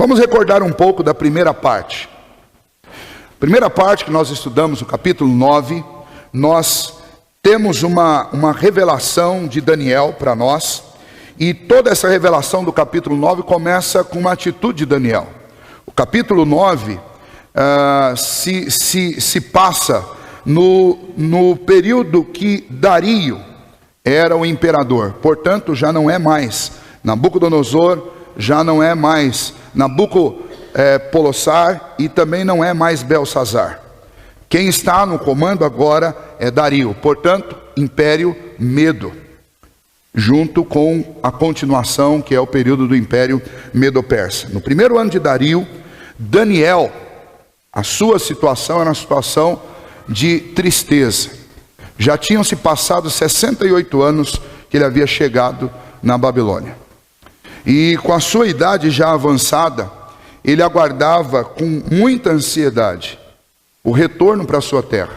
Vamos recordar um pouco da primeira parte. Primeira parte que nós estudamos, o capítulo 9, nós temos uma revelação de Daniel para nós, e toda essa revelação do capítulo 9 começa com uma atitude de Daniel. O capítulo 9 se passa no período que Dario era o imperador, portanto já não é mais Nabucodonosor, já não é mais Nabucodonosor e também não é mais Belsazar. Quem está no comando agora é Dario, portanto, Império Medo, junto com a continuação que é o período do Império Medo-Persa. No primeiro ano de Dario, Daniel, a sua situação era uma situação de tristeza. Já tinham se passado 68 anos que ele havia chegado na Babilônia. E com a sua idade já avançada, ele aguardava com muita ansiedade o retorno para a sua terra.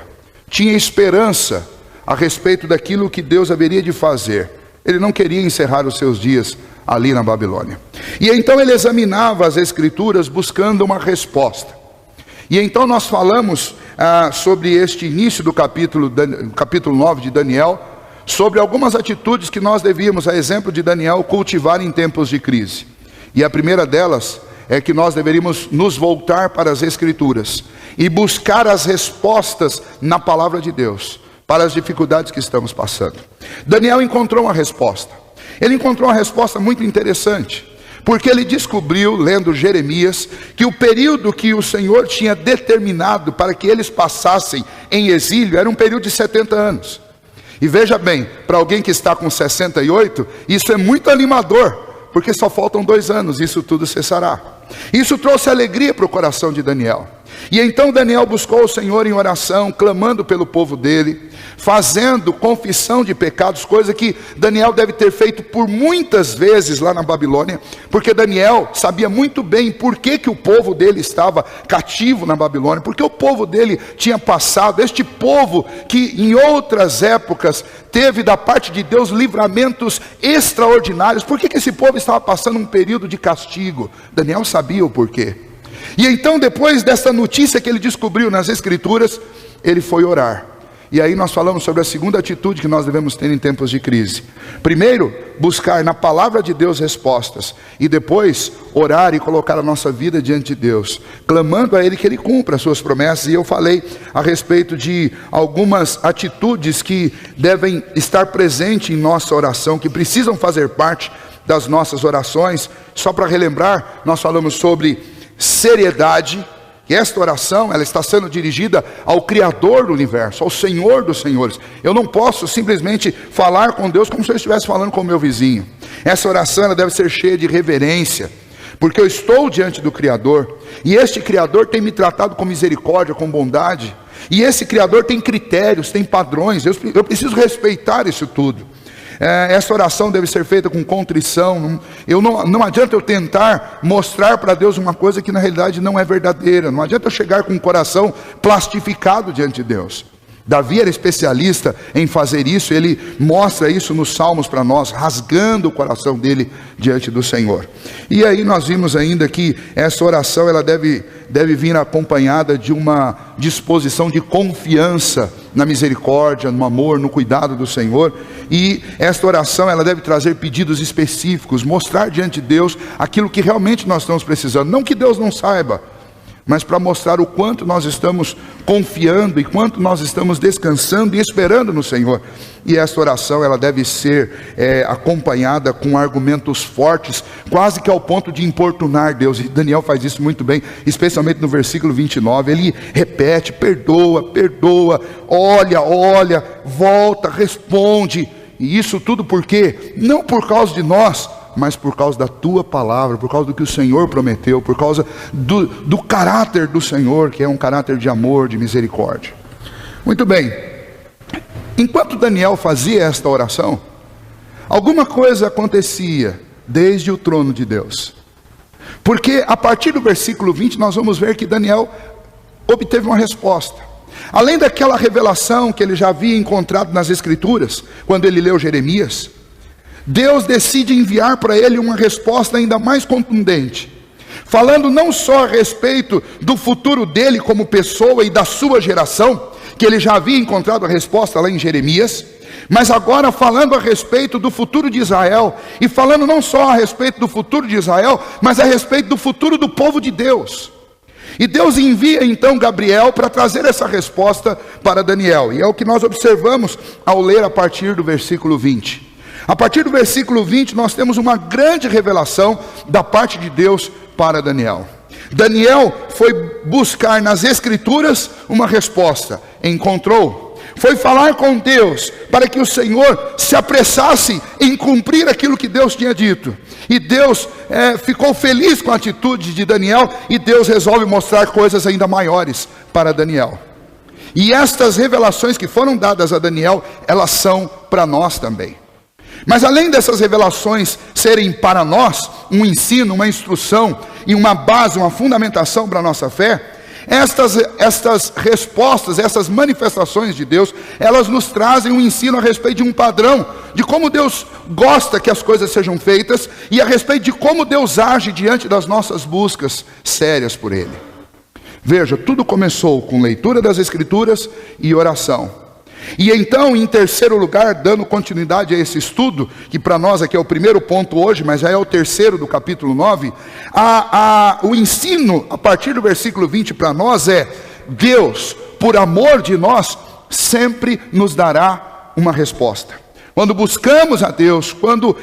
Tinha esperança a respeito daquilo que Deus haveria de fazer. Ele não queria encerrar os seus dias ali na Babilônia. E então ele examinava as Escrituras buscando uma resposta. E então nós falamos sobre este início do capítulo 9 de Daniel, sobre algumas atitudes que nós devíamos, a exemplo de Daniel, cultivar em tempos de crise. E a primeira delas é que nós deveríamos nos voltar para as Escrituras e buscar as respostas na palavra de Deus para as dificuldades que estamos passando. Daniel encontrou uma resposta. Ele encontrou uma resposta muito interessante, porque ele descobriu, lendo Jeremias, que o período que o Senhor tinha determinado para que eles passassem em exílio era um período de 70 anos. E veja bem, para alguém que está com 68, isso é muito animador, porque só faltam 2 anos, isso tudo cessará. Isso trouxe alegria para o coração de Daniel. E então Daniel buscou o Senhor em oração, clamando pelo povo dele, fazendo confissão de pecados, coisa que Daniel deve ter feito por muitas vezes lá na Babilônia, porque Daniel sabia muito bem por que o povo dele estava cativo na Babilônia, porque o povo dele tinha passado, este povo que em outras épocas teve da parte de Deus livramentos extraordinários, por que esse povo estava passando um período de castigo? Daniel sabia o porquê. E então, depois dessa notícia que ele descobriu nas Escrituras, ele foi orar. E aí nós falamos sobre a segunda atitude que nós devemos ter em tempos de crise. Primeiro, buscar na palavra de Deus respostas. E depois, orar e colocar a nossa vida diante de Deus, clamando a Ele que Ele cumpra as suas promessas. E eu falei a respeito de algumas atitudes que devem estar presentes em nossa oração, que precisam fazer parte das nossas orações. Só para relembrar, nós falamos sobre seriedade, e esta oração ela está sendo dirigida ao Criador do universo, ao Senhor dos senhores. Eu não posso simplesmente falar com Deus como se eu estivesse falando com o meu vizinho. Essa oração ela deve ser cheia de reverência, porque eu estou diante do Criador, e este Criador tem me tratado com misericórdia, com bondade, e esse Criador tem critérios, tem padrões, eu preciso respeitar isso tudo. Essa oração deve ser feita com contrição. Não adianta eu tentar mostrar para Deus uma coisa que na realidade não é verdadeira. Não adianta eu chegar com o coração plastificado diante de Deus. Davi era especialista em fazer isso. Ele mostra isso nos Salmos para nós, rasgando o coração dele diante do Senhor. E aí nós vimos ainda que essa oração ela deve vir acompanhada de uma disposição de confiança na misericórdia, no amor, no cuidado do Senhor. E esta oração ela deve trazer pedidos específicos, mostrar diante de Deus aquilo que realmente nós estamos precisando. Não que Deus não saiba, mas para mostrar o quanto nós estamos confiando e quanto nós estamos descansando e esperando no Senhor. E essa oração ela deve ser acompanhada com argumentos fortes, quase que ao ponto de importunar Deus. E Daniel faz isso muito bem, especialmente no versículo 29. Ele repete: perdoa, perdoa, olha, volta, responde. E isso tudo por quê? Não por causa de nós, mas por causa da tua palavra, por causa do que o Senhor prometeu, por causa do caráter do Senhor, que é um caráter de amor, de misericórdia. Muito bem, enquanto Daniel fazia esta oração, alguma coisa acontecia desde o trono de Deus, porque a partir do versículo 20 nós vamos ver que Daniel obteve uma resposta. Além daquela revelação que ele já havia encontrado nas Escrituras, quando ele leu Jeremias, Deus decide enviar para ele uma resposta ainda mais contundente, falando não só a respeito do futuro dele como pessoa e da sua geração, que ele já havia encontrado a resposta lá em Jeremias, mas agora falando a respeito do futuro de Israel, e falando não só a respeito do futuro de Israel, mas a respeito do futuro do povo de Deus. E Deus envia então Gabriel para trazer essa resposta para Daniel, e é o que nós observamos ao ler a partir do versículo 20. A partir do versículo 20 nós temos uma grande revelação da parte de Deus para Daniel. Daniel foi buscar nas Escrituras uma resposta, encontrou. Foi falar com Deus para que o Senhor se apressasse em cumprir aquilo que Deus tinha dito. E Deus ficou feliz com a atitude de Daniel, e Deus resolve mostrar coisas ainda maiores para Daniel. E estas revelações que foram dadas a Daniel, elas são para nós também. Mas além dessas revelações serem para nós um ensino, uma instrução e uma base, uma fundamentação para a nossa fé, estas respostas, essas manifestações de Deus, elas nos trazem um ensino a respeito de um padrão, de como Deus gosta que as coisas sejam feitas, e a respeito de como Deus age diante das nossas buscas sérias por Ele. Veja, tudo começou com leitura das Escrituras e oração. E então, em terceiro lugar, dando continuidade a esse estudo, que para nós aqui é o primeiro ponto hoje, mas já é o terceiro do capítulo 9, o ensino a partir do versículo 20 para nós é: Deus, por amor de nós, sempre nos dará uma resposta. Quando buscamos a Deus, quando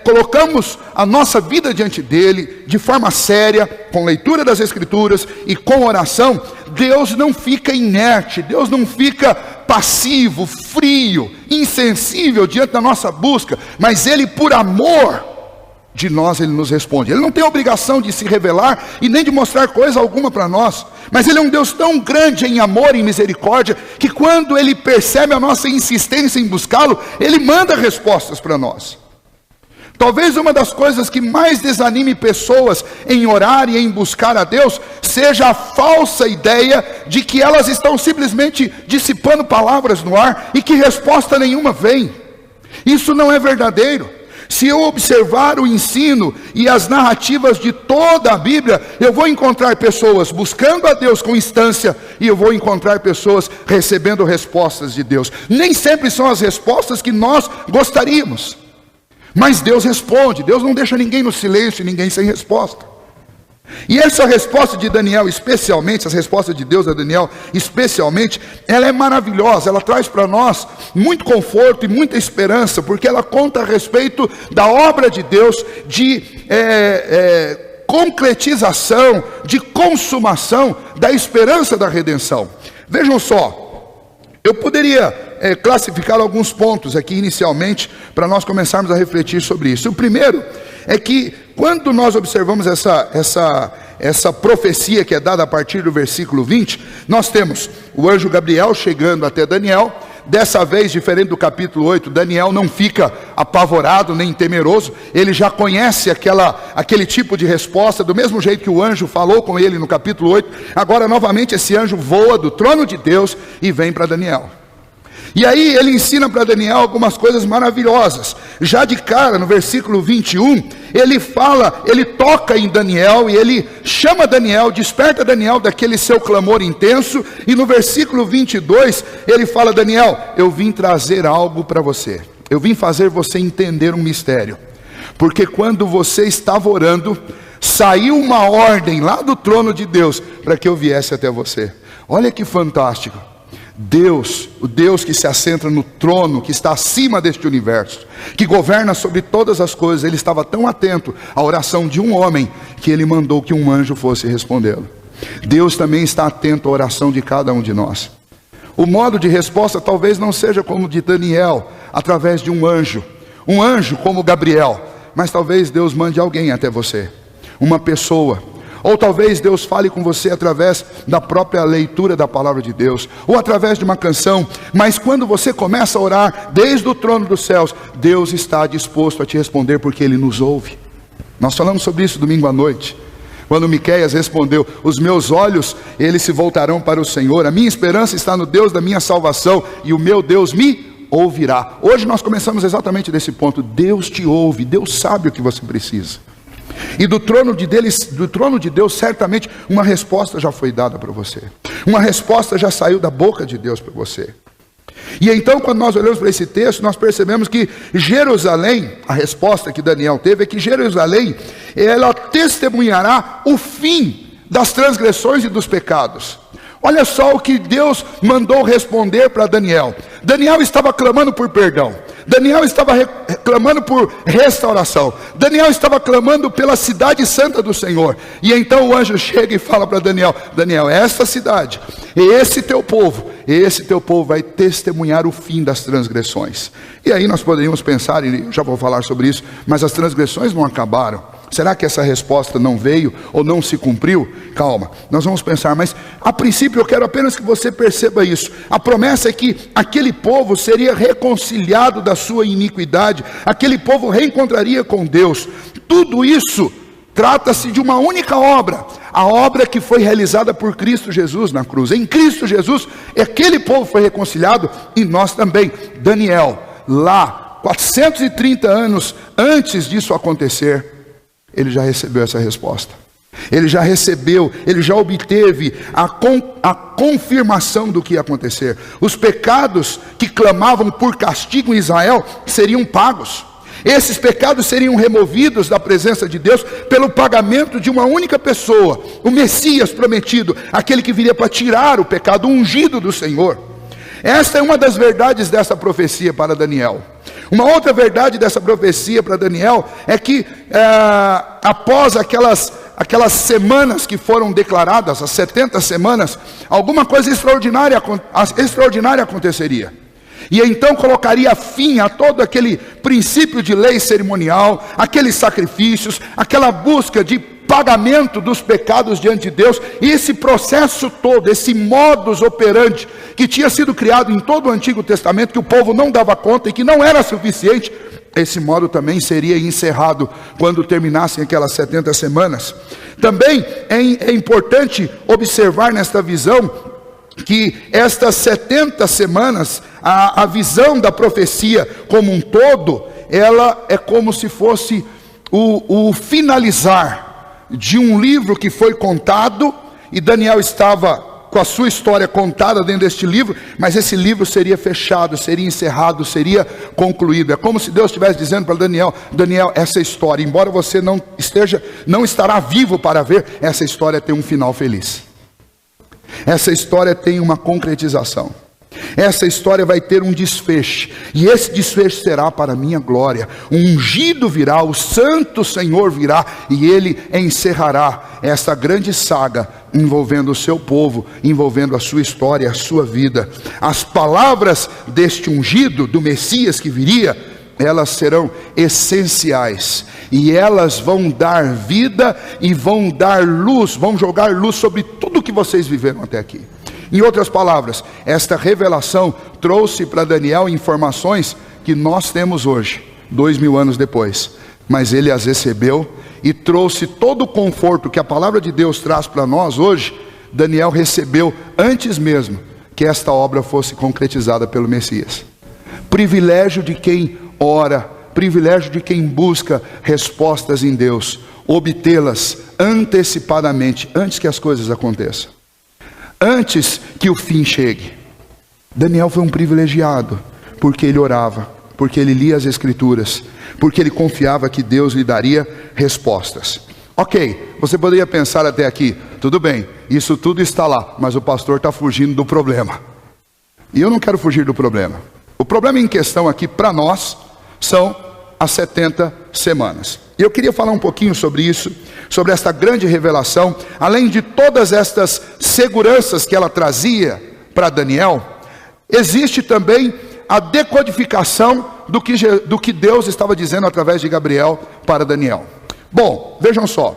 colocamos a nossa vida diante dEle, de forma séria, com leitura das Escrituras e com oração, Deus não fica inerte, Deus não fica passivo, frio, insensível diante da nossa busca, mas Ele, por amor de nós, Ele nos responde. Ele não tem obrigação de se revelar e nem de mostrar coisa alguma para nós, mas Ele é um Deus tão grande em amor e misericórdia, que quando Ele percebe a nossa insistência em buscá-lo, Ele manda respostas para nós. Talvez uma das coisas que mais desanime pessoas em orar e em buscar a Deus seja a falsa ideia de que elas estão simplesmente dissipando palavras no ar e que resposta nenhuma vem. Isso não é verdadeiro. Se eu observar o ensino e as narrativas de toda a Bíblia, eu vou encontrar pessoas buscando a Deus com instância, e eu vou encontrar pessoas recebendo respostas de Deus. Nem sempre são as respostas que nós gostaríamos, mas Deus responde. Deus não deixa ninguém no silêncio e ninguém sem resposta. E essa resposta de Daniel especialmente, essa resposta de Deus a Daniel especialmente, ela é maravilhosa. Ela traz para nós muito conforto e muita esperança, porque ela conta a respeito da obra de Deus, de concretização, de consumação da esperança da redenção. Vejam só, eu poderia classificar alguns pontos aqui inicialmente, para nós começarmos a refletir sobre isso. O primeiro é que quando nós observamos essa profecia que é dada a partir do versículo 20, nós temos o anjo Gabriel chegando até Daniel. Dessa vez, diferente do capítulo 8, Daniel não fica apavorado nem temeroso, ele já conhece aquele tipo de resposta, do mesmo jeito que o anjo falou com ele no capítulo 8. Agora novamente esse anjo voa do trono de Deus e vem para Daniel. E aí ele ensina para Daniel algumas coisas maravilhosas. Já de cara, no versículo 21, ele toca em Daniel e ele chama Daniel, desperta Daniel daquele seu clamor intenso. E no versículo 22, ele fala: Daniel, eu vim trazer algo para você. Eu vim fazer você entender um mistério. Porque quando você estava orando, saiu uma ordem lá do trono de Deus para que eu viesse até você. Olha que fantástico. Deus, o Deus que se assenta no trono, que está acima deste universo, que governa sobre todas as coisas, ele estava tão atento à oração de um homem, que ele mandou que um anjo fosse respondê-lo. Deus também está atento à oração de cada um de nós. O modo de resposta talvez não seja como o de Daniel, através de um anjo como Gabriel, mas talvez Deus mande alguém até você, uma pessoa. Ou talvez Deus fale com você através da própria leitura da palavra de Deus, ou através de uma canção. Mas quando você começa a orar desde o trono dos céus, Deus está disposto a te responder, porque Ele nos ouve. Nós falamos sobre isso domingo à noite, quando Miqueias respondeu: os meus olhos, eles se voltarão para o Senhor, a minha esperança está no Deus da minha salvação, e o meu Deus me ouvirá. Hoje nós começamos exatamente desse ponto. Deus te ouve, Deus sabe o que você precisa. E do trono de Deus, certamente, uma resposta já foi dada para você. Uma resposta já saiu da boca de Deus para você. E então, quando nós olhamos para esse texto, nós percebemos que Jerusalém, a resposta que Daniel teve é que Jerusalém, ela testemunhará o fim das transgressões e dos pecados. Olha só o que Deus mandou responder para Daniel. Daniel estava clamando por perdão. Daniel estava clamando por restauração. Daniel estava clamando pela cidade santa do Senhor. E então o anjo chega e fala para Daniel: Daniel, esta cidade, esse teu povo vai testemunhar o fim das transgressões. E aí nós poderíamos pensar, e eu já vou falar sobre isso, mas as transgressões não acabaram. Será que essa resposta não veio ou não se cumpriu? Calma, nós vamos pensar, mas a princípio eu quero apenas que você perceba isso. A promessa é que aquele povo seria reconciliado da sua iniquidade, aquele povo reencontraria com Deus. Tudo isso trata-se de uma única obra, a obra que foi realizada por Cristo Jesus na cruz. Em Cristo Jesus, aquele povo foi reconciliado e nós também. Daniel, lá, 430 anos antes disso acontecer, ele já recebeu essa resposta. Ele já recebeu, ele já obteve a confirmação do que ia acontecer. Os pecados que clamavam por castigo em Israel seriam pagos. Esses pecados seriam removidos da presença de Deus pelo pagamento de uma única pessoa, o Messias prometido, aquele que viria para tirar o pecado, o ungido do Senhor. Esta é uma das verdades dessa profecia para Daniel. Uma outra verdade dessa profecia para Daniel é que após aquelas semanas que foram declaradas, as 70 semanas, alguma coisa extraordinária aconteceria. E então colocaria fim a todo aquele princípio de lei cerimonial, aqueles sacrifícios, aquela busca de pagamento dos pecados diante de Deus, e esse processo todo, esse modus operandi que tinha sido criado em todo o Antigo Testamento, que o povo não dava conta e que não era suficiente, esse modo também seria encerrado quando terminassem aquelas 70 semanas. Também é importante observar nesta visão que estas 70 semanas, a visão da profecia como um todo, ela é como se fosse o finalizar de um livro que foi contado, e Daniel estava com a sua história contada dentro deste livro, mas esse livro seria fechado, seria encerrado, seria concluído. É como se Deus estivesse dizendo para Daniel: Daniel, essa história, embora você não estará vivo para ver, essa história tem um final feliz. Essa história tem uma concretização. Essa história vai ter um desfecho, e esse desfecho será para a minha glória. O ungido virá, o santo Senhor virá, e ele encerrará esta grande saga envolvendo o seu povo, envolvendo a sua história, a sua vida. As palavras deste ungido, do Messias que viria, elas serão essenciais, e elas vão dar vida e vão dar luz, vão jogar luz sobre tudo que vocês viveram até aqui. Em outras palavras, esta revelação trouxe para Daniel informações que nós temos hoje, 2000 anos depois, mas ele as recebeu e trouxe todo o conforto que a palavra de Deus traz para nós hoje. Daniel recebeu antes mesmo que esta obra fosse concretizada pelo Messias. Privilégio de quem ora, privilégio de quem busca respostas em Deus, obtê-las antecipadamente, antes que as coisas aconteçam, antes que o fim chegue. Daniel foi um privilegiado, porque ele orava, porque ele lia as Escrituras, porque ele confiava que Deus lhe daria respostas. Ok, você poderia pensar até aqui: tudo bem, isso tudo está lá, mas o pastor está fugindo do problema. E eu não quero fugir do problema. O problema em questão aqui para nós são as 70 semanas. E eu queria falar um pouquinho sobre isso, sobre esta grande revelação. Além de todas estas seguranças que ela trazia para Daniel, existe também a decodificação do que Deus estava dizendo através de Gabriel para Daniel. Bom, vejam só,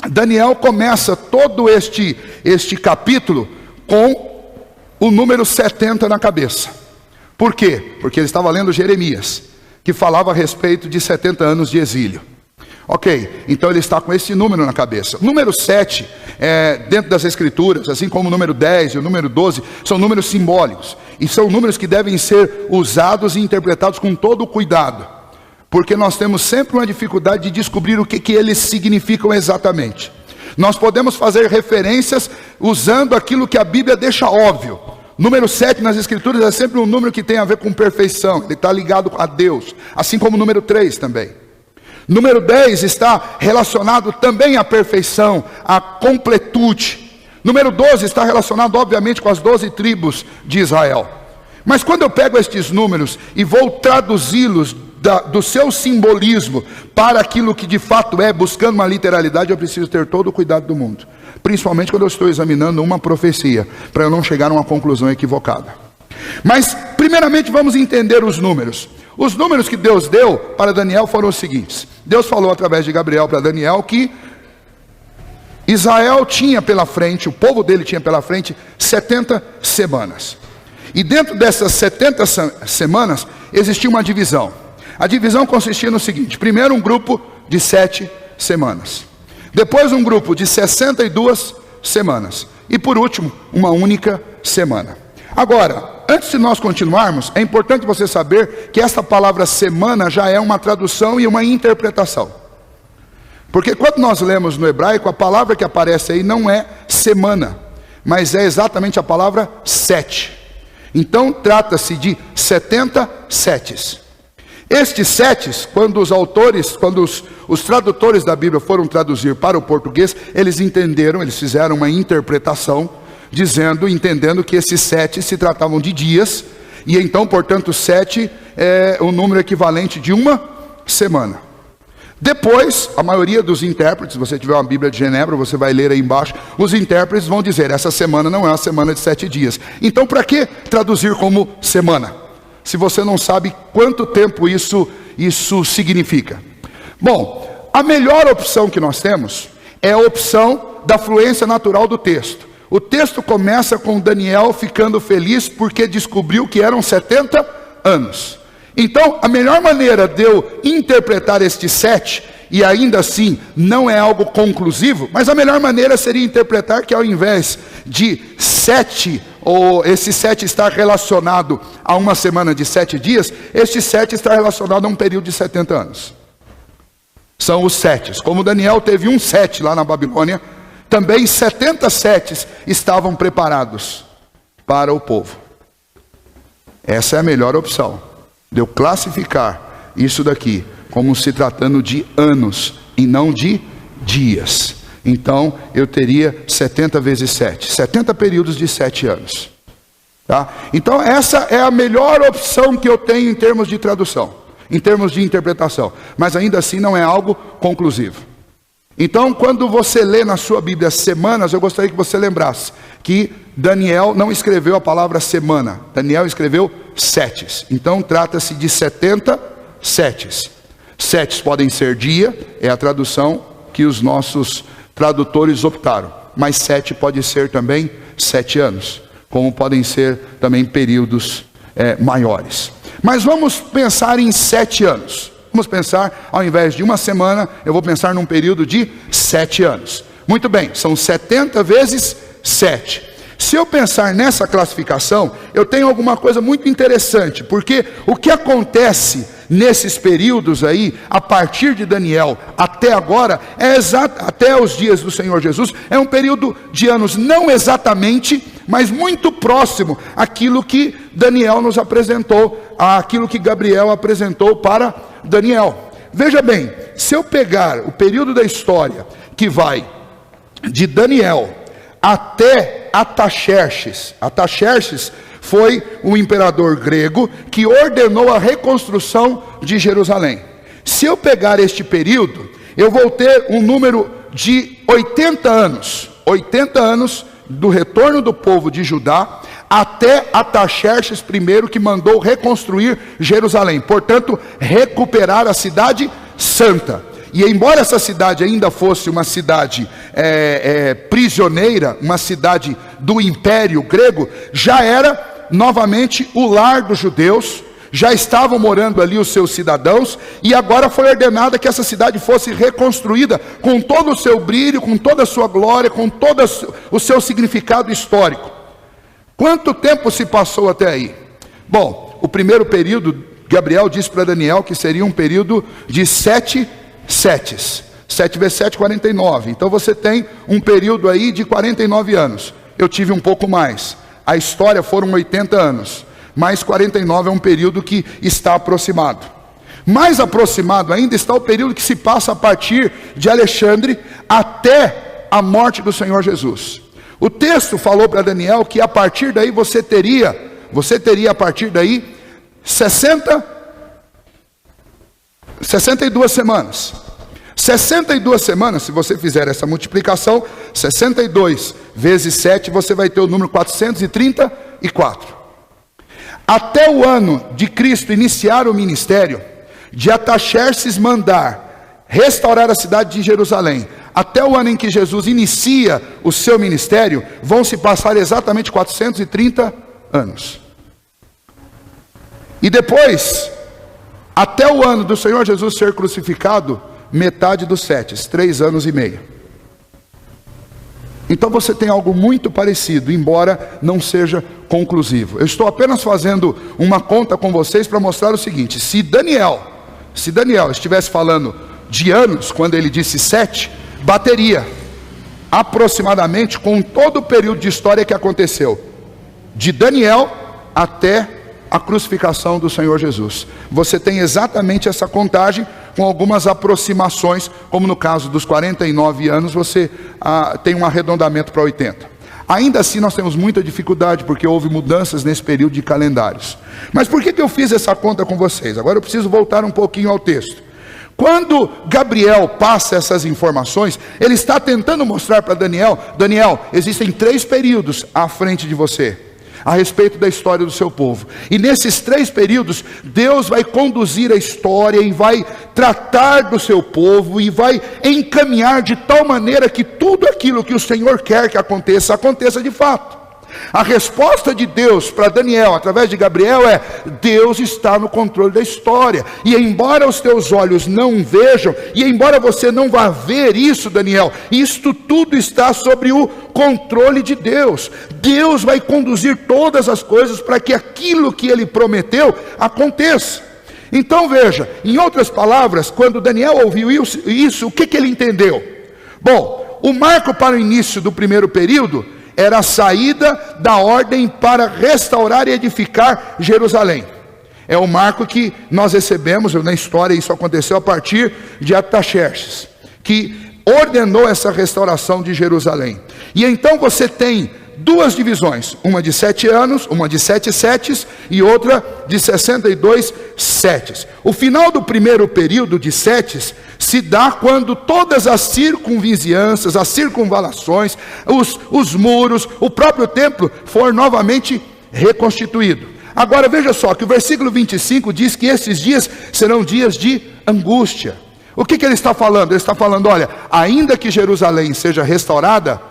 Daniel começa todo este capítulo com o número 70 na cabeça. Por quê? Porque ele estava lendo Jeremias, que falava a respeito de 70 anos de exílio. Ok, então ele está com esse número na cabeça. Número 7, dentro das Escrituras, assim como o número 10 e o número 12, são números simbólicos. E são números que devem ser usados e interpretados com todo o cuidado. porque nós temos sempre uma dificuldade de descobrir o que eles significam exatamente. Nós podemos fazer referências usando aquilo que a Bíblia deixa óbvio. Número 7 nas Escrituras é sempre um número que tem a ver com perfeição, ele está ligado a Deus, assim como o número 3 também. Número 10 está relacionado também à perfeição, à completude. Número 12 está relacionado obviamente com as 12 tribos de Israel. Mas quando eu pego estes números e vou traduzi-los do seu simbolismo para aquilo que de fato é, buscando uma literalidade, eu preciso ter todo o cuidado do mundo. Principalmente quando eu estou examinando uma profecia, para eu não chegar a uma conclusão equivocada. Mas, primeiramente, vamos entender os números. Os números que Deus deu para Daniel foram os seguintes. Deus falou através de Gabriel para Daniel que Israel tinha pela frente, o povo dele tinha pela frente 70 semanas. E dentro dessas 70 semanas existia uma divisão. A divisão consistia no seguinte: primeiro um grupo de 7 semanas. Depois um grupo de 62 semanas. E por último, uma única semana. Agora, antes de nós continuarmos, é importante você saber que esta palavra semana já é uma tradução e uma interpretação. Porque quando nós lemos no hebraico, a palavra que aparece aí não é semana, mas é exatamente a palavra 7. Então trata-se de 70 setes. Estes setes, quando os tradutores da Bíblia foram traduzir para o português, eles entenderam, eles fizeram uma interpretação, entendendo que esses sete se tratavam de dias, e então, portanto, 7 é o número equivalente de uma semana. Depois, a maioria dos intérpretes, se você tiver uma Bíblia de Genebra, você vai ler aí embaixo, os intérpretes vão dizer, essa semana não é uma semana de 7 dias. Então, para que traduzir como semana? Se você não sabe quanto tempo isso significa. Bom, a melhor opção que nós temos é a opção da fluência natural do texto. O texto começa com Daniel ficando feliz porque descobriu que eram 70 anos. Então, a melhor maneira de eu interpretar este 7, e ainda assim não é algo conclusivo, mas a melhor maneira seria interpretar que ao invés de 7, ou esse 7 estar relacionado a uma semana de 7 dias, este 7 está relacionado a um período de 70 anos. São os 7. Como Daniel teve um 7 lá na Babilônia, também 70 setes estavam preparados para o povo. Essa é a melhor opção, de eu classificar isso daqui como se tratando de anos e não de dias. Então eu teria 70 vezes 7, 70 períodos de 7 anos. Tá? Então essa é a melhor opção que eu tenho em termos de tradução, em termos de interpretação, mas ainda assim não é algo conclusivo. Então, quando você lê na sua Bíblia semanas, eu gostaria que você lembrasse que Daniel não escreveu a palavra semana, Daniel escreveu setes. Então, trata-se de 70 setes. Setes podem ser dia, é a tradução que os nossos tradutores optaram. Mas 7 pode ser também 7 anos, como podem ser também períodos maiores. Mas vamos pensar em 7 anos. Vamos pensar, ao invés de uma semana, eu vou pensar num período de 7 anos. Muito bem, são 70 vezes 7. Se eu pensar nessa classificação, eu tenho alguma coisa muito interessante, porque o que acontece nesses períodos aí, a partir de Daniel até agora, até os dias do Senhor Jesus, é um período de anos, não exatamente, mas muito próximo àquilo que Daniel nos apresentou, àquilo que Gabriel apresentou para Daniel. Veja bem, se eu pegar o período da história que vai de Daniel até Ataxerxes. Ataxerxes foi um imperador grego que ordenou a reconstrução de Jerusalém. Se eu pegar este período, eu vou ter um número de 80 anos. 80 anos do retorno do povo de Judá até Ataxerxes I, que mandou reconstruir Jerusalém. Portanto, recuperar a cidade santa. E embora essa cidade ainda fosse uma cidade prisioneira, uma cidade do Império Grego, já era novamente o lar dos judeus, já estavam morando ali os seus cidadãos, e agora foi ordenada que essa cidade fosse reconstruída com todo o seu brilho, com toda a sua glória, com todo o seu significado histórico. Quanto tempo se passou até aí? Bom, o primeiro período Gabriel disse para Daniel que seria um período de 7 setes. 7 vezes 7, 49. Então você tem um período aí de 49 anos. Eu tive um pouco mais. A história foram 80 anos. Mais 49 é um período que está aproximado. Mais aproximado ainda está o período que se passa a partir de Alexandre até a morte do Senhor Jesus. O texto falou para Daniel que a partir daí você teria a partir daí 62 semanas. 62 semanas, se você fizer essa multiplicação, 62 vezes 7, você vai ter o número 434. Até o ano de Cristo iniciar o ministério, de Artaxerxes mandar restaurar a cidade de Jerusalém, até o ano em que Jesus inicia o seu ministério, vão se passar exatamente 430 anos. E depois, até o ano do Senhor Jesus ser crucificado, metade dos 7, 3 anos e meio. Então você tem algo muito parecido, embora não seja conclusivo. Eu estou apenas fazendo uma conta com vocês para mostrar o seguinte: se Daniel estivesse falando de anos, quando ele disse 7, bateria aproximadamente com todo o período de história que aconteceu, de Daniel até a crucificação do Senhor Jesus. Você tem exatamente essa contagem, com algumas aproximações, como no caso dos 49 anos, você tem um arredondamento para 80. Ainda assim nós temos muita dificuldade, porque houve mudanças nesse período de calendários. Mas por que eu fiz essa conta com vocês? Agora eu preciso voltar um pouquinho ao texto. Quando Gabriel passa essas informações, ele está tentando mostrar para Daniel: Daniel, existem 3 períodos à frente de você, a respeito da história do seu povo. E nesses 3 períodos, Deus vai conduzir a história e vai tratar do seu povo e vai encaminhar de tal maneira que tudo aquilo que o Senhor quer que aconteça, aconteça de fato. A resposta de Deus para Daniel, através de Gabriel, é: Deus está no controle da história. E embora os teus olhos não vejam, e embora você não vá ver isso, Daniel, isto tudo está sobre o controle de Deus. Deus vai conduzir todas as coisas para que aquilo que Ele prometeu aconteça. Então veja, em outras palavras, quando Daniel ouviu isso, o que ele entendeu? Bom, o marco para o início do primeiro período era a saída da ordem para restaurar e edificar Jerusalém. É o marco que nós recebemos na história. Isso aconteceu a partir de Artaxerxes, que ordenou essa restauração de Jerusalém. E então você tem 2 divisões, uma de 7 anos, uma de 7 setes e outra de 62 setes. O final do primeiro período de setes se dá quando todas as circunvizinhanças, as circunvalações, os muros, o próprio templo for novamente reconstituído. Agora veja só que o versículo 25 diz que esses dias serão dias de angústia. O que ele está falando? Ele está falando: olha, ainda que Jerusalém seja restaurada,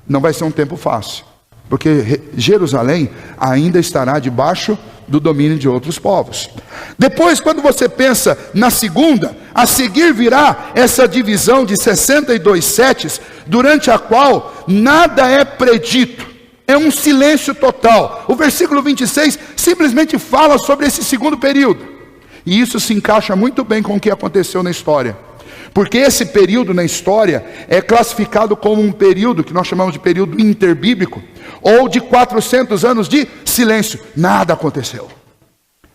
não vai ser um tempo fácil, porque Jerusalém ainda estará debaixo do domínio de outros povos. Depois, quando você pensa na segunda, a seguir virá essa divisão de 62 setes, durante a qual nada é predito, é um silêncio total. O versículo 26 simplesmente fala sobre esse segundo período, e isso se encaixa muito bem com o que aconteceu na história. Porque esse período na história é classificado como um período que nós chamamos de período interbíblico, ou de 400 anos de silêncio. Nada aconteceu.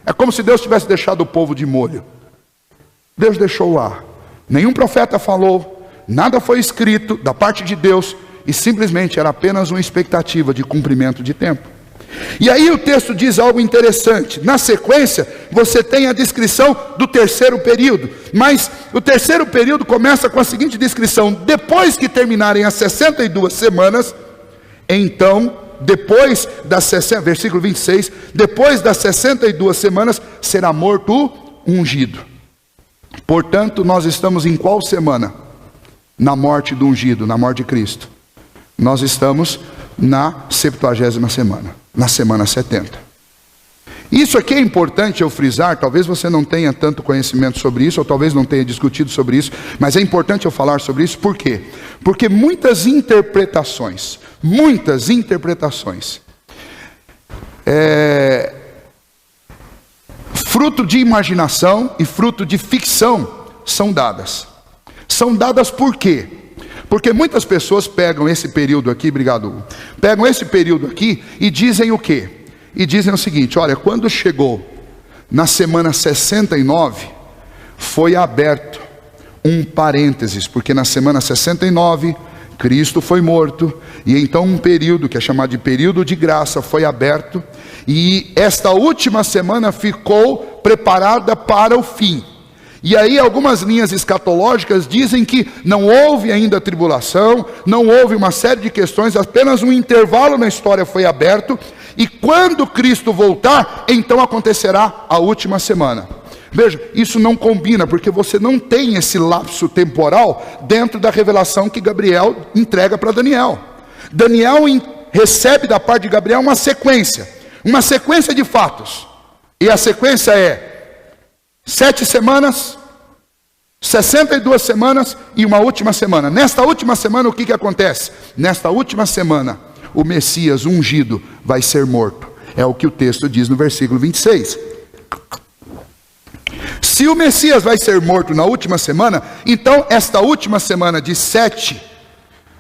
É como se Deus tivesse deixado o povo de molho. Deus deixou lá. Nenhum profeta falou, nada foi escrito da parte de Deus, e simplesmente era apenas uma expectativa de cumprimento de tempo. E aí o texto diz algo interessante. Na sequência, você tem a descrição do terceiro período. Mas o terceiro período começa com a seguinte descrição: depois que terminarem as 62 semanas, então, depois das 60, versículo 26, depois das 62 semanas, será morto o ungido. Portanto, nós estamos em qual semana? Na morte do ungido, na morte de Cristo. Nós estamos na 70ª semana, na semana 70. Isso aqui é importante eu frisar. Talvez você não tenha tanto conhecimento sobre isso, ou talvez não tenha discutido sobre isso, mas é importante eu falar sobre isso. Por quê? Porque muitas interpretações fruto de imaginação e fruto de ficção são dadas. São dadas por quê? Porque muitas pessoas pegam esse período aqui, obrigado Hugo, pegam esse período aqui e dizem o quê? E dizem o seguinte: olha, quando chegou na semana 69, foi aberto um parênteses, porque na semana 69 Cristo foi morto, e então um período que é chamado de período de graça foi aberto, e esta última semana ficou preparada para o fim. E aí algumas linhas escatológicas dizem que não houve ainda tribulação, não houve uma série de questões, apenas um intervalo na história foi aberto, e quando Cristo voltar, então acontecerá a última semana. Veja, isso não combina, porque você não tem esse lapso temporal dentro da revelação que Gabriel entrega para Daniel. Daniel recebe da parte de Gabriel uma sequência de fatos. E a sequência é 7 semanas, 62 semanas e uma última semana. Nesta última semana, o que acontece? Nesta última semana, o Messias ungido vai ser morto. É o que o texto diz no versículo 26. Se o Messias vai ser morto na última semana, então esta última semana de 7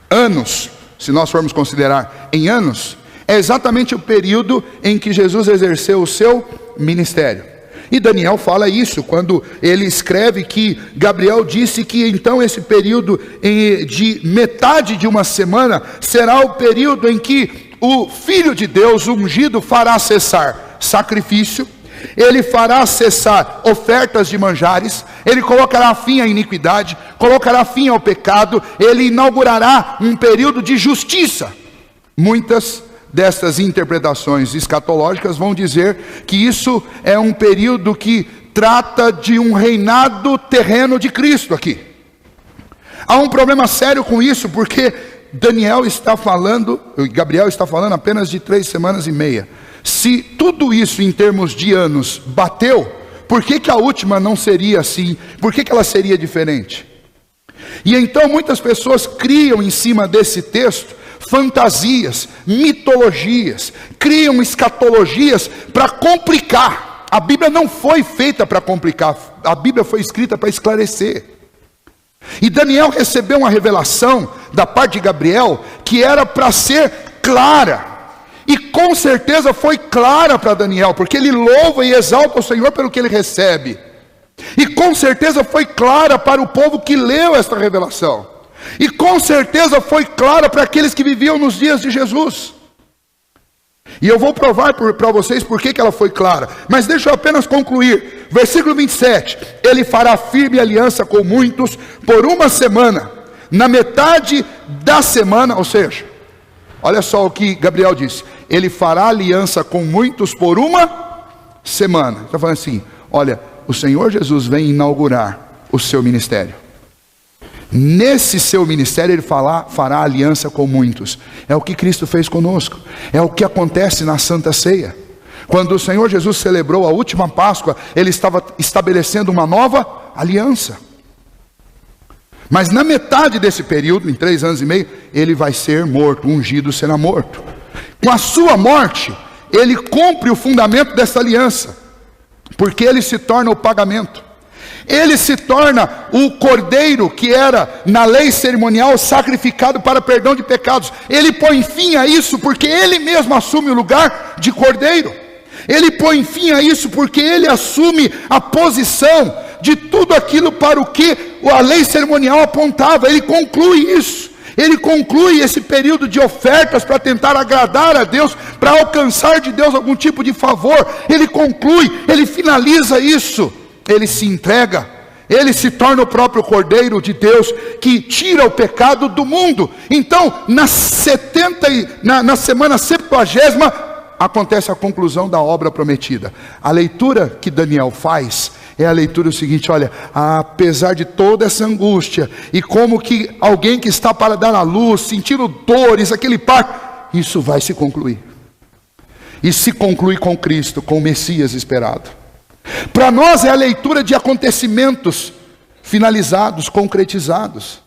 anos, se nós formos considerar em anos, é exatamente o período em que Jesus exerceu o seu ministério. E Daniel fala isso quando ele escreve que Gabriel disse que então esse período de metade de uma semana será o período em que o Filho de Deus ungido fará cessar sacrifício, ele fará cessar ofertas de manjares, ele colocará fim à iniquidade, colocará fim ao pecado, ele inaugurará um período de justiça. Muitas destas interpretações escatológicas vão dizer que isso é um período que trata de um reinado terreno de Cristo aqui. Há um problema sério com isso, porque Gabriel está falando apenas de 3 semanas e meia. Se tudo isso em termos de anos bateu, por que a última não seria assim? Por que ela seria diferente? E então muitas pessoas criam em cima desse texto fantasias, mitologias, criam escatologias para complicar. A Bíblia não foi feita para complicar, a Bíblia foi escrita para esclarecer. E Daniel recebeu uma revelação da parte de Gabriel que era para ser clara. E com certeza foi clara para Daniel, porque ele louva e exalta o Senhor pelo que ele recebe. E com certeza foi clara para o povo que leu esta revelação. E com certeza foi clara para aqueles que viviam nos dias de Jesus. E eu vou provar para vocês por que ela foi clara. Mas deixa eu apenas concluir. Versículo 27. Ele fará firme aliança com muitos por uma semana. Na metade da semana, ou seja, olha só o que Gabriel disse. Ele fará aliança com muitos por uma semana. Está falando assim, olha, o Senhor Jesus vem inaugurar o seu ministério. Nesse seu ministério ele fará aliança com muitos. É o que Cristo fez conosco. É o que acontece na Santa Ceia. Quando o Senhor Jesus celebrou a última Páscoa, ele estava estabelecendo uma nova aliança. Mas na metade desse período, em 3 anos e meio, ele vai ser morto, ungido será morto. Com a sua morte, ele cumpre o fundamento dessa aliança, porque ele se torna o pagamento. Ele se torna o cordeiro que era na lei cerimonial sacrificado para perdão de pecados. Ele põe fim a isso porque ele mesmo assume o lugar de cordeiro. Ele põe fim a isso porque ele assume a posição de tudo aquilo para o que a lei cerimonial apontava. Ele conclui isso. Ele conclui esse período de ofertas para tentar agradar a Deus, para alcançar de Deus algum tipo de favor. Ele conclui, ele finaliza isso. Ele se entrega, ele se torna o próprio Cordeiro de Deus que tira o pecado do mundo. Então, na semana 70ª, acontece a conclusão da obra prometida. A leitura que Daniel faz é a leitura seguinte: olha, apesar de toda essa angústia, e como que alguém que está para dar a luz, sentindo dores, aquele parto, isso vai se concluir. E se conclui com Cristo, com o Messias esperado. Para nós é a leitura de acontecimentos finalizados, concretizados.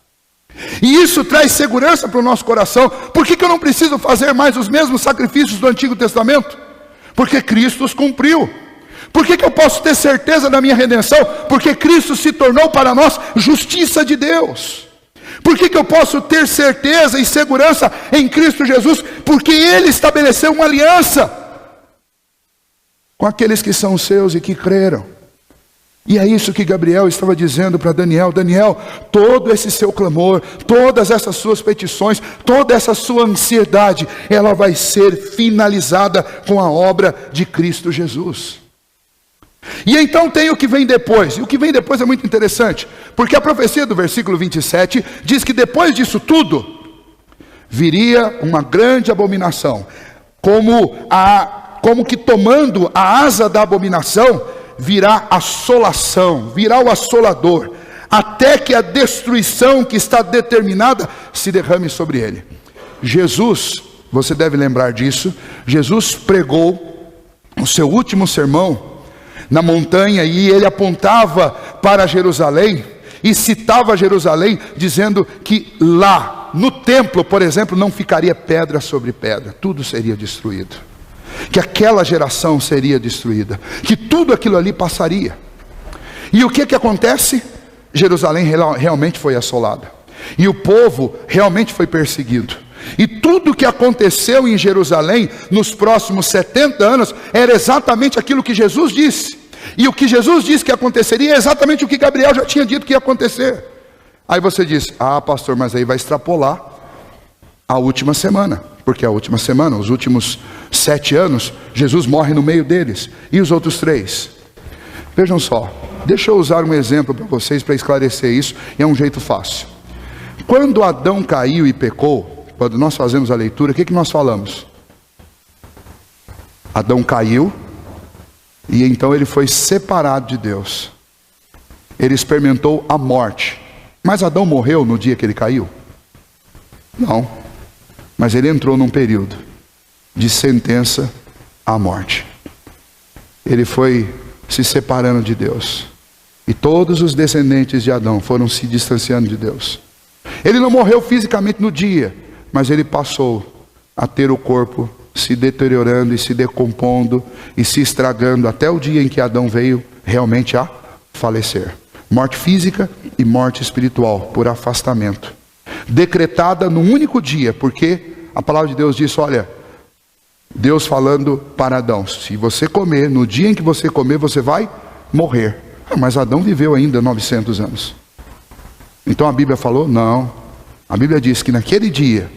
E isso traz segurança para o nosso coração. Por que eu não preciso fazer mais os mesmos sacrifícios do Antigo Testamento? Porque Cristo os cumpriu. Por que eu posso ter certeza da minha redenção? Porque Cristo se tornou para nós justiça de Deus. Por que eu posso ter certeza e segurança em Cristo Jesus? Porque Ele estabeleceu uma aliança com aqueles que são seus e que creram. E é isso que Gabriel estava dizendo para Daniel. Daniel, todo esse seu clamor, todas essas suas petições, toda essa sua ansiedade, ela vai ser finalizada com a obra de Cristo Jesus. E então tem o que vem depois. E o que vem depois é muito interessante, porque a profecia do versículo 27 diz que depois disso tudo viria uma grande abominação, como que tomando a asa da abominação virá a assolação, virá o assolador, até que a destruição que está determinada se derrame sobre ele. Jesus, você deve lembrar disso, Jesus pregou o seu último sermão na montanha, e ele apontava para Jerusalém, e citava Jerusalém, dizendo que lá, no templo, por exemplo, não ficaria pedra sobre pedra, tudo seria destruído, que aquela geração seria destruída, que tudo aquilo ali passaria. E o que acontece? Jerusalém realmente foi assolada, e o povo realmente foi perseguido. E tudo o que aconteceu em Jerusalém nos próximos 70 anos era exatamente aquilo que Jesus disse. E o que Jesus disse que aconteceria é exatamente o que Gabriel já tinha dito que ia acontecer. Aí você diz, pastor, mas aí vai extrapolar a última semana, porque a última semana, os últimos 7 anos, Jesus morre no meio deles. E os outros 3? Vejam só, deixa eu usar um exemplo para vocês para esclarecer isso, e é um jeito fácil. Quando Adão caiu e pecou, quando nós fazemos a leitura, o que nós falamos? Adão caiu, e então ele foi separado de Deus. Ele experimentou a morte. Mas Adão morreu no dia que ele caiu? Não. Mas ele entrou num período de sentença à morte. Ele foi se separando de Deus. E todos os descendentes de Adão foram se distanciando de Deus. Ele não morreu fisicamente no dia, mas ele passou a ter o corpo se deteriorando e se decompondo e se estragando até o dia em que Adão veio realmente a falecer. Morte física e morte espiritual por afastamento, decretada num único dia, porque a palavra de Deus diz, olha, Deus falando para Adão, se você comer, no dia em que você comer, você vai morrer. Mas Adão viveu ainda 900 anos. Então a Bíblia falou, não. A Bíblia diz que naquele dia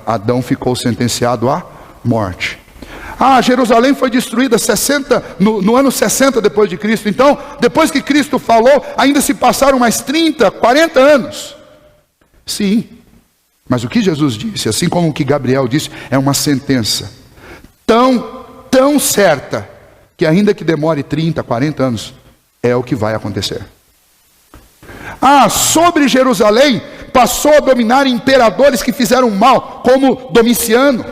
Adão ficou sentenciado à morte. Jerusalém foi destruída no ano 60 depois de Cristo. Então, depois que Cristo falou, ainda se passaram mais 30, 40 anos. Sim, mas o que Jesus disse, assim como o que Gabriel disse, é uma sentença tão certa, que ainda que demore 30, 40 anos, é o que vai acontecer. Sobre Jerusalém passou a dominar imperadores que fizeram mal, como Domiciano,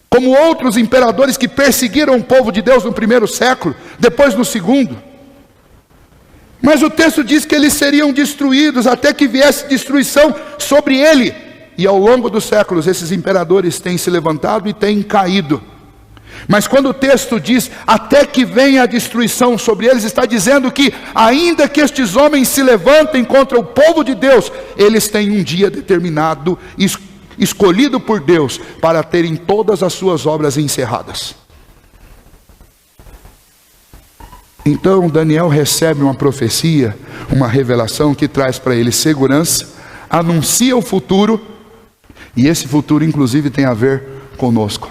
como outros imperadores que perseguiram o povo de Deus no primeiro século, depois no segundo. Mas o texto diz que eles seriam destruídos até que viesse destruição sobre ele. E ao longo dos séculos esses imperadores têm se levantado e têm caído. Mas quando o texto diz, até que venha a destruição sobre eles, está dizendo que, ainda que estes homens se levantem contra o povo de Deus, eles têm um dia determinado, escolhido por Deus, para terem todas as suas obras encerradas. Então Daniel recebe uma profecia, uma revelação que traz para ele segurança, anuncia o futuro, e esse futuro inclusive tem a ver conosco.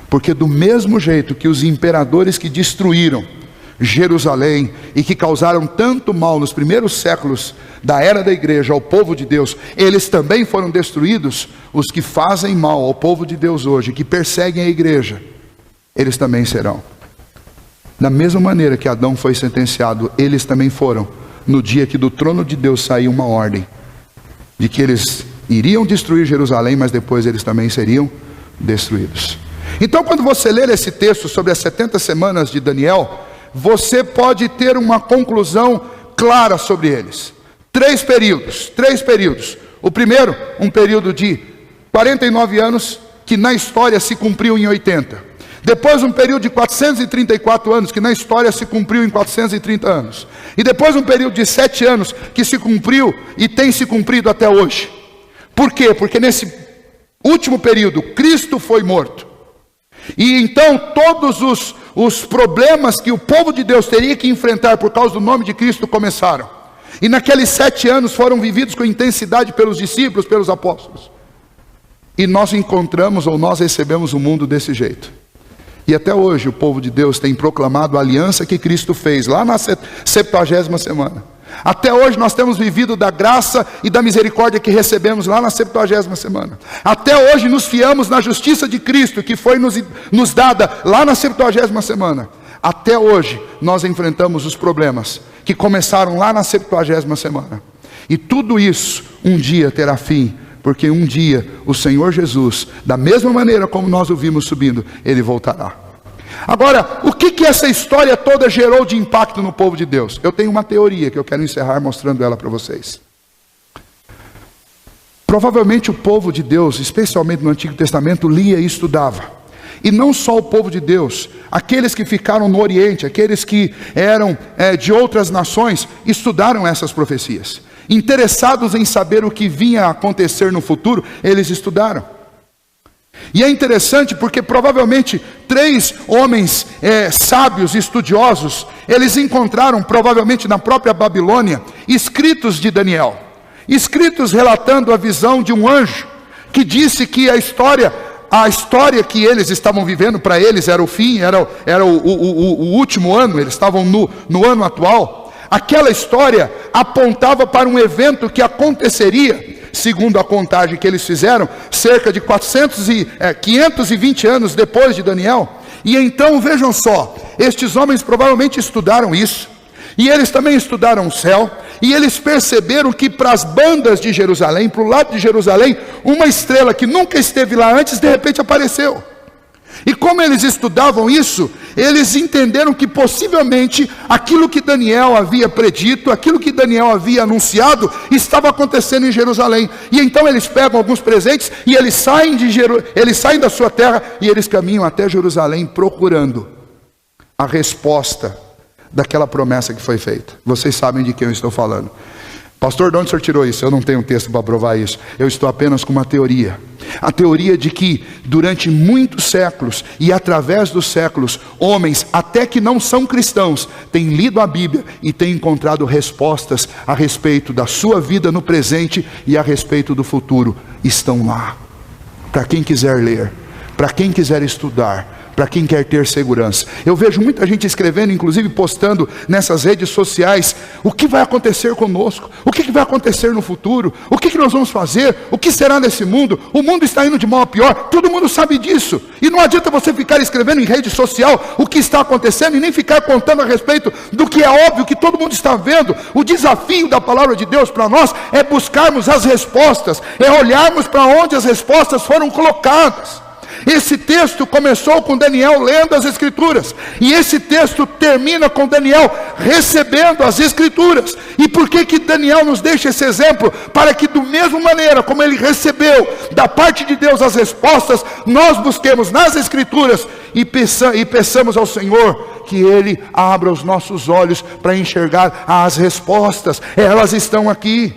Porque do mesmo jeito que os imperadores que destruíram Jerusalém e que causaram tanto mal nos primeiros séculos da era da igreja ao povo de Deus, eles também foram destruídos. Os que fazem mal ao povo de Deus hoje, que perseguem a igreja, eles também serão. Da mesma maneira que Adão foi sentenciado, eles também foram, no dia que do trono de Deus saiu uma ordem de que eles iriam destruir Jerusalém, mas depois eles também seriam destruídos. Então, quando você ler esse texto sobre as 70 semanas de Daniel, você pode ter uma conclusão clara sobre eles. 3 períodos. O primeiro, um período de 49 anos, que na história se cumpriu em 80. Depois um período de 434 anos, que na história se cumpriu em 430 anos. E depois um período de 7 anos, que se cumpriu e tem se cumprido até hoje. Por quê? Porque nesse último período, Cristo foi morto. E então todos os problemas que o povo de Deus teria que enfrentar por causa do nome de Cristo começaram. E naqueles 7 anos foram vividos com intensidade pelos discípulos, pelos apóstolos. E nós encontramos, ou nós recebemos o mundo desse jeito. E até hoje o povo de Deus tem proclamado a aliança que Cristo fez lá na 70ª semana. Até hoje nós temos vivido da graça e da misericórdia que recebemos lá na 70ª semana. Até hoje nos fiamos na justiça de Cristo que foi nos dada lá na 70ª semana. Até hoje nós enfrentamos os problemas que começaram lá na 70ª semana. E tudo isso um dia terá fim, porque um dia o Senhor Jesus, da mesma maneira como nós o vimos subindo, Ele voltará. Agora, o que essa história toda gerou de impacto no povo de Deus? Eu tenho uma teoria que eu quero encerrar mostrando ela para vocês. Provavelmente o povo de Deus, especialmente no Antigo Testamento, lia e estudava. E não só o povo de Deus, aqueles que ficaram no Oriente, aqueles que eram de outras nações, estudaram essas profecias. Interessados em saber o que vinha a acontecer no futuro, eles estudaram. E é interessante porque provavelmente 3 homens sábios, estudiosos, eles encontraram provavelmente na própria Babilônia, escritos de Daniel. Escritos relatando a visão de um anjo, que disse que a história que eles estavam vivendo, para eles era o fim, era o último ano, eles estavam no ano atual. Aquela história apontava para um evento que aconteceria, segundo a contagem que eles fizeram, cerca de 520 anos depois de Daniel. E então vejam só, estes homens provavelmente estudaram isso, e eles também estudaram o céu, e eles perceberam que para as bandas de Jerusalém, para o lado de Jerusalém, uma estrela que nunca esteve lá antes, de repente apareceu. E como eles estudavam isso, eles entenderam que possivelmente aquilo que Daniel havia predito, aquilo que Daniel havia anunciado, estava acontecendo em Jerusalém. E então eles pegam alguns presentes e eles saem da sua terra e eles caminham até Jerusalém procurando a resposta daquela promessa que foi feita. Vocês sabem de quem eu estou falando. Pastor, de onde o senhor tirou isso? Eu não tenho texto para provar isso. Eu estou apenas com uma teoria. A teoria de que durante muitos séculos e através dos séculos, homens, até que não são cristãos, têm lido a Bíblia e têm encontrado respostas a respeito da sua vida no presente e a respeito do futuro. Estão lá. Para quem quiser ler, para quem quiser estudar, para quem quer ter segurança. Eu vejo muita gente escrevendo, inclusive postando nessas redes sociais, o que vai acontecer conosco, o que vai acontecer no futuro, o que nós vamos fazer, o que será nesse mundo. O mundo está indo de mal a pior, todo mundo sabe disso. E não adianta você ficar escrevendo em rede social o que está acontecendo e nem ficar contando a respeito do que é óbvio, que todo mundo está vendo. O desafio da palavra de Deus para nós é buscarmos as respostas, é olharmos para onde as respostas foram colocadas. Esse texto começou com Daniel lendo as Escrituras, e esse texto termina com Daniel recebendo as Escrituras. E por que Daniel nos deixa esse exemplo? Para que, da mesma maneira como ele recebeu da parte de Deus as respostas, nós busquemos nas Escrituras e peçamos ao Senhor que Ele abra os nossos olhos para enxergar as respostas. Elas estão aqui.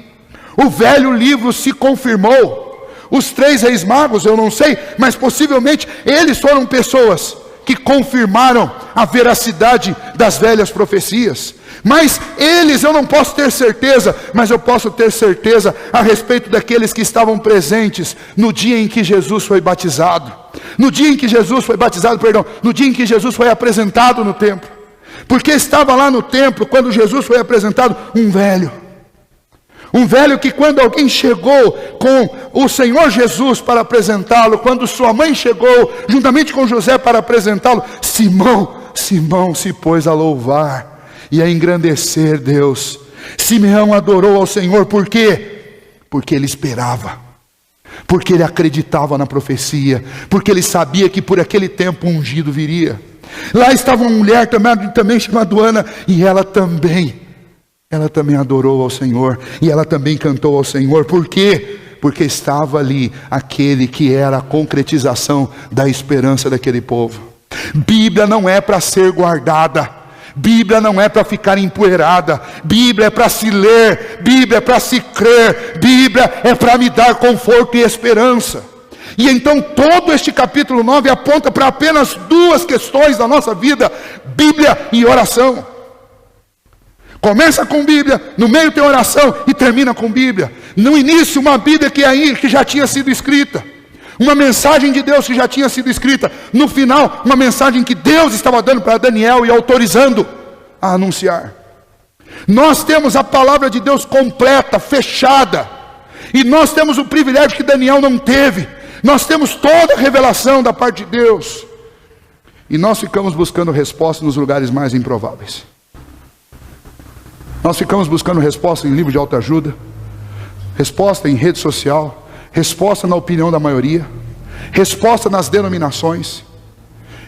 O velho livro se confirmou. Os 3 reis magos, eu não sei, mas possivelmente eles foram pessoas que confirmaram a veracidade das velhas profecias. Mas eles, eu não posso ter certeza, mas eu posso ter certeza a respeito daqueles que estavam presentes no dia em que Jesus foi batizado. No dia em que Jesus foi batizado, no dia em que Jesus foi apresentado no templo. Porque estava lá no templo, quando Jesus foi apresentado, um velho que quando alguém chegou com o Senhor Jesus para apresentá-lo, quando sua mãe chegou juntamente com José para apresentá-lo, Simão se pôs a louvar e a engrandecer Deus. Simeão adorou ao Senhor, por quê? Porque ele esperava, porque ele acreditava na profecia, porque ele sabia que por aquele tempo um ungido viria. Lá estava uma mulher também chamada Ana, e ela também adorou ao Senhor, e ela também cantou ao Senhor. Por quê? Porque estava ali aquele que era a concretização da esperança daquele povo. Bíblia não é para ser guardada, Bíblia não é para ficar empoeirada, Bíblia é para se ler, Bíblia é para se crer, Bíblia é para me dar conforto e esperança. E então todo este capítulo 9 aponta para apenas duas questões da nossa vida: Bíblia e oração. Começa com Bíblia, no meio tem oração e termina com Bíblia. No início, uma Bíblia que já tinha sido escrita, uma mensagem de Deus que já tinha sido escrita. No final, uma mensagem que Deus estava dando para Daniel e autorizando a anunciar. Nós temos a palavra de Deus completa, fechada, e nós temos o privilégio que Daniel não teve. Nós temos toda a revelação da parte de Deus, e nós ficamos buscando respostas nos lugares mais improváveis. Nós ficamos buscando resposta em livro de autoajuda, resposta em rede social, resposta na opinião da maioria, resposta nas denominações,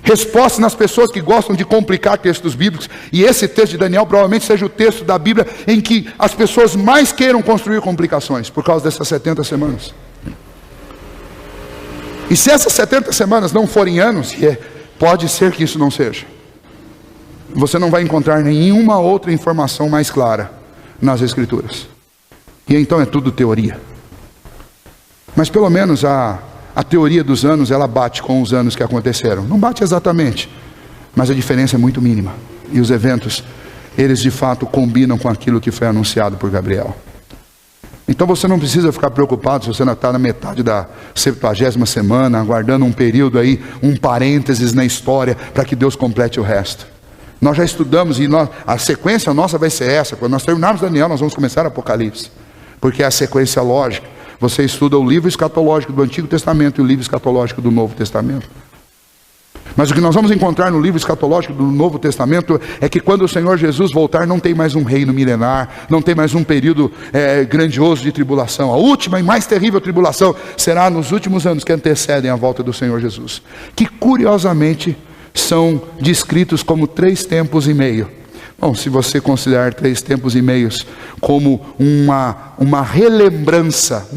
resposta nas pessoas que gostam de complicar textos bíblicos. E esse texto de Daniel provavelmente seja o texto da Bíblia em que as pessoas mais queiram construir complicações, por causa dessas 70 semanas. E se essas 70 semanas não forem anos, e pode ser que isso não seja, você não vai encontrar nenhuma outra informação mais clara nas Escrituras. E então é tudo teoria. Mas pelo menos a teoria dos anos, ela bate com os anos que aconteceram. Não bate exatamente, mas a diferença é muito mínima. E os eventos, eles de fato combinam com aquilo que foi anunciado por Gabriel. Então você não precisa ficar preocupado se você não está na metade da 70ª semana, aguardando um período aí, um parênteses na história, para que Deus complete o resto. Nós já estudamos, e a sequência nossa vai ser essa. Quando nós terminarmos Daniel, nós vamos começar Apocalipse, porque é a sequência lógica. Você estuda o livro escatológico do Antigo Testamento e o livro escatológico do Novo Testamento. Mas o que nós vamos encontrar no livro escatológico do Novo Testamento é que quando o Senhor Jesus voltar, não tem mais um reino milenar, não tem mais um período grandioso de tribulação. A última e mais terrível tribulação será nos últimos anos que antecedem a volta do Senhor Jesus, que curiosamente são descritos como 3 tempos e meio. Bom, se você considerar 3 tempos e meios como uma relembrança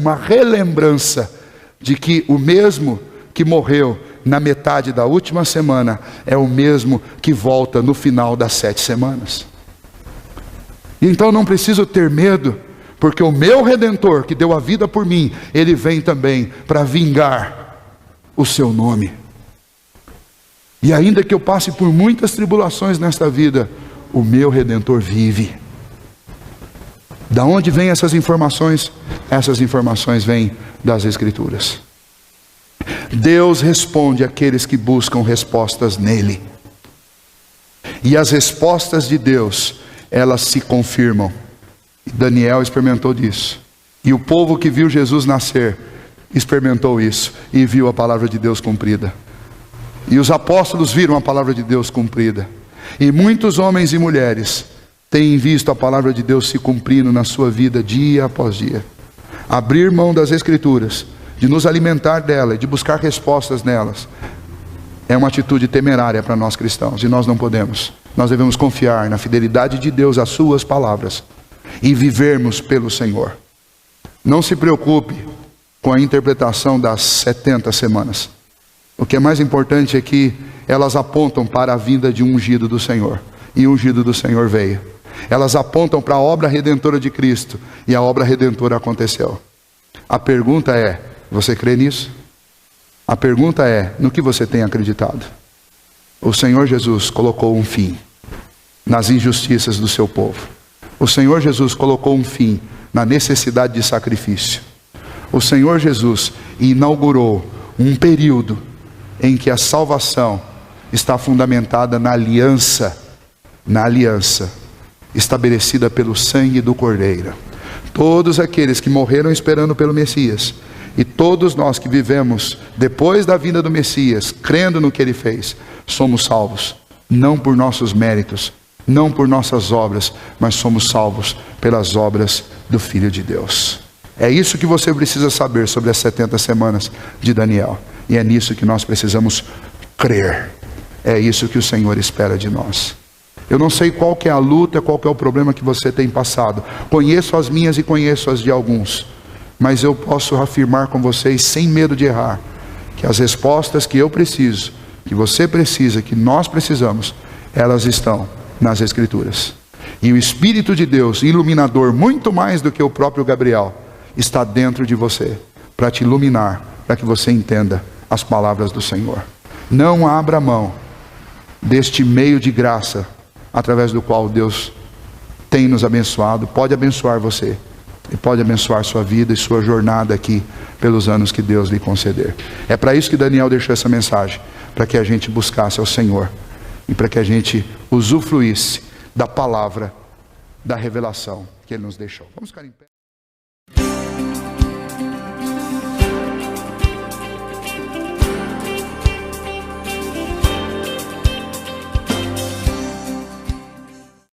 de que o mesmo que morreu na metade da última semana é o mesmo que volta no final das 7 semanas. Então não preciso ter medo, porque o meu Redentor, que deu a vida por mim, ele vem também para vingar o seu nome. E ainda que eu passe por muitas tribulações nesta vida, o meu Redentor vive. Da onde vêm essas informações? Essas informações vêm das Escrituras. Deus responde àqueles que buscam respostas nele. E as respostas de Deus, elas se confirmam. Daniel experimentou disso. E o povo que viu Jesus nascer, experimentou isso. E viu a palavra de Deus cumprida. E os apóstolos viram a palavra de Deus cumprida. E muitos homens e mulheres têm visto a palavra de Deus se cumprindo na sua vida dia após dia. Abrir mão das Escrituras, de nos alimentar dela e de buscar respostas nelas, é uma atitude temerária para nós cristãos, e nós não podemos. Nós devemos confiar na fidelidade de Deus às suas palavras e vivermos pelo Senhor. Não se preocupe com a interpretação das 70 semanas. O que é mais importante é que elas apontam para a vinda de um ungido do Senhor, e o ungido do Senhor veio. Elas apontam para a obra redentora de Cristo, e a obra redentora aconteceu. A pergunta é: você crê nisso? A pergunta é: no que você tem acreditado? O Senhor Jesus colocou um fim nas injustiças do seu povo. O Senhor Jesus colocou um fim na necessidade de sacrifício. O Senhor Jesus inaugurou um período em que a salvação está fundamentada na aliança estabelecida pelo sangue do Cordeiro. Todos aqueles que morreram esperando pelo Messias, e todos nós que vivemos depois da vinda do Messias, crendo no que ele fez, somos salvos, não por nossos méritos, não por nossas obras, mas somos salvos pelas obras do Filho de Deus. É isso que você precisa saber sobre as 70 semanas de Daniel. E é nisso que nós precisamos crer. É isso que o Senhor espera de nós. Eu não sei qual que é a luta, qual que é o problema que você tem passado. Conheço as minhas e conheço as de alguns. Mas eu posso afirmar com vocês, sem medo de errar, que as respostas que eu preciso que você precisa, que nós precisamos, elas estão nas Escrituras. E o Espírito de Deus, iluminador, muito mais do que o próprio Gabriel, está dentro de você, para te iluminar, para que você entenda as palavras do Senhor. Não abra mão deste meio de graça, através do qual Deus tem nos abençoado, pode abençoar você, e pode abençoar sua vida e sua jornada aqui, pelos anos que Deus lhe conceder. É para isso que Daniel deixou essa mensagem, para que a gente buscasse ao Senhor, e para que a gente usufruísse da palavra, da revelação que Ele nos deixou. Vamos ficar em pé.